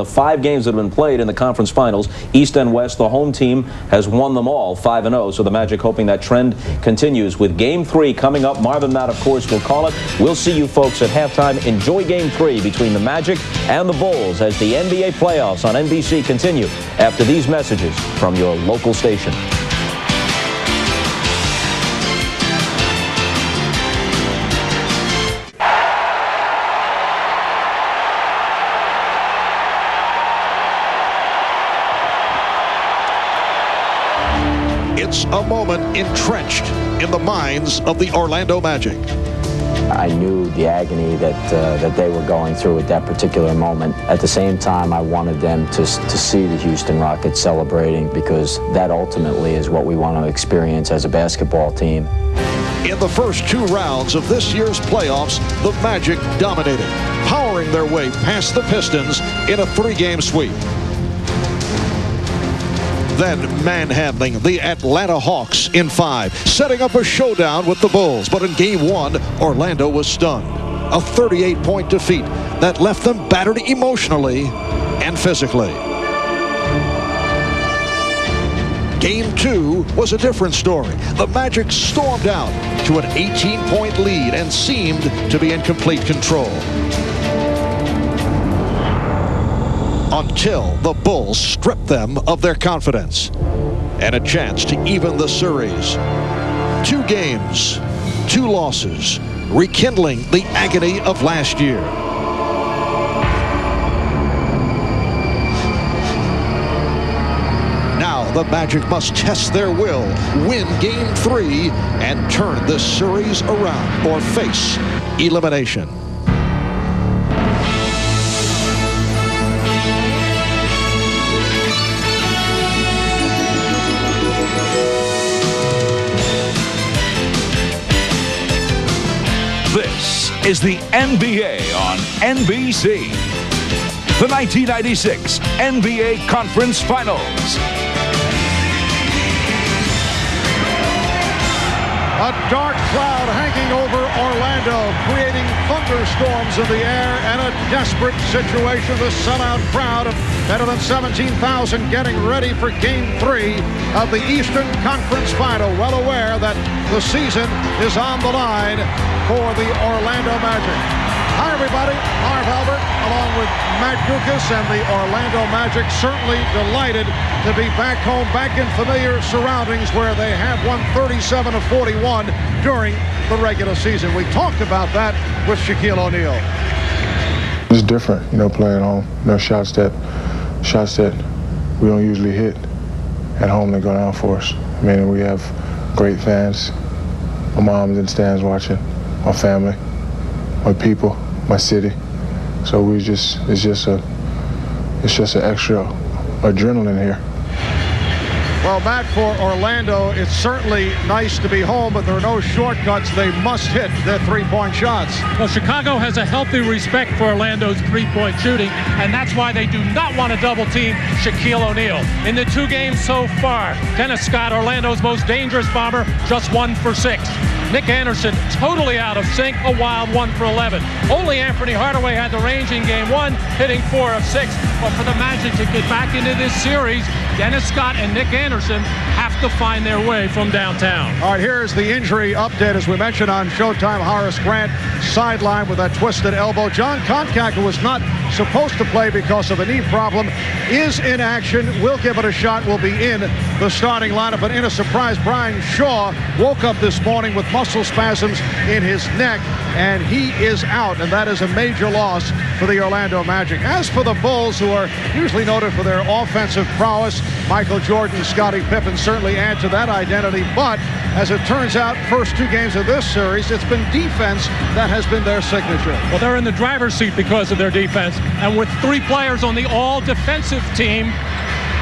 The 5 games that have been played in the conference finals, East and West, the home team has won them all 5-0. So the Magic hoping that trend continues with Game 3 coming up. Marvin Matt, of course, will call it. We'll see you folks at halftime. Enjoy Game 3 between the Magic and the Bulls as the NBA playoffs on NBC continue after these messages from your local station. It's a moment entrenched in the minds of the Orlando Magic. I knew the agony that they were going through at that particular moment. At the same time, I wanted them to see the Houston Rockets celebrating, because that ultimately is what we want to experience as a basketball team. In the first 2 rounds of this year's playoffs, the Magic dominated, powering their way past the Pistons in a 3-game sweep. Then manhandling the Atlanta Hawks in 5, setting up a showdown with the Bulls. But in Game 1, Orlando was stunned. A 38-point defeat that left them battered emotionally and physically. Game 2 was a different story. The Magic stormed out to an 18-point lead and seemed to be in complete control, until the Bulls stripped them of their confidence and a chance to even the series. 2 games, 2 losses, rekindling the agony of last year. Now the Magic must test their will, win Game 3, and turn this series around or face elimination. This is the NBA on NBC. The 1996 NBA Conference Finals. A dark cloud hanging over Orlando, creating thunderstorms in the air and a desperate situation. The sellout crowd of better than 17,000 getting ready for Game 3 of the Eastern Conference Final, well aware that the season is on the line for the Orlando Magic. Hi, everybody. Marv Albert, along with Matt Dukas and the Orlando Magic, certainly delighted to be back home, back in familiar surroundings where they have won 37-41 during the regular season. We talked about that with Shaquille O'Neal. It's different, playing home. Shots that we don't usually hit at home that go down for us. I mean, we have great fans. My mom's in the stands watching, my family, my people, my city. So it's just an extra adrenaline here. Well, Matt, for Orlando, it's certainly nice to be home, but there are no shortcuts. They must hit their 3-point shots. Well, Chicago has a healthy respect for Orlando's 3-point shooting, and that's why they do not want to double-team Shaquille O'Neal. In the 2 games so far, Dennis Scott, Orlando's most dangerous bomber, just 1 for 6. Nick Anderson, totally out of sync, a wild 1 for 11. Only Anthony Hardaway had the range in Game 1, hitting 4 of 6. But for the Magic to get back into this series, Dennis Scott and Nick Anderson have to find their way from downtown. All right, here's the injury update. As we mentioned on Showtime, Horace Grant sidelined with that twisted elbow. John Koncak, who was not supposed to play because of a knee problem, is in action. Will give it a shot, will be in the starting lineup. But in a surprise, Brian Shaw woke up this morning with muscle spasms in his neck, and he is out, and that is a major loss for the Orlando Magic. As for the Bulls, who are usually noted for their offensive prowess, Michael Jordan, Scottie Pippen certainly add to that identity, but as it turns out, first 2 games of this series, it's been defense that has been their signature. Well, they're in the driver's seat because of their defense, and with 3 players on the all-defensive team,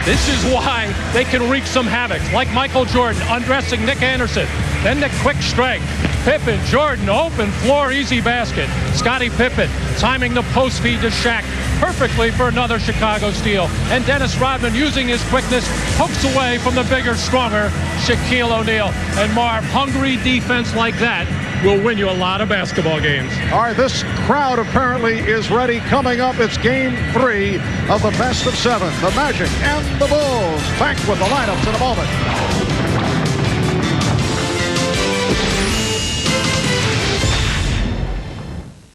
this is why they can wreak some havoc, like Michael Jordan undressing Nick Anderson, then the quick strike. Pippen, Jordan, open floor, easy basket. Scottie Pippen timing the post feed to Shaq perfectly for another Chicago steal. And Dennis Rodman, using his quickness, pokes away from the bigger, stronger Shaquille O'Neal. And Marv, hungry defense like that will win you a lot of basketball games. All right, this crowd apparently is ready. Coming up, it's Game 3 of the best of 7. The Magic and the Bulls. Back with the lineups in a moment.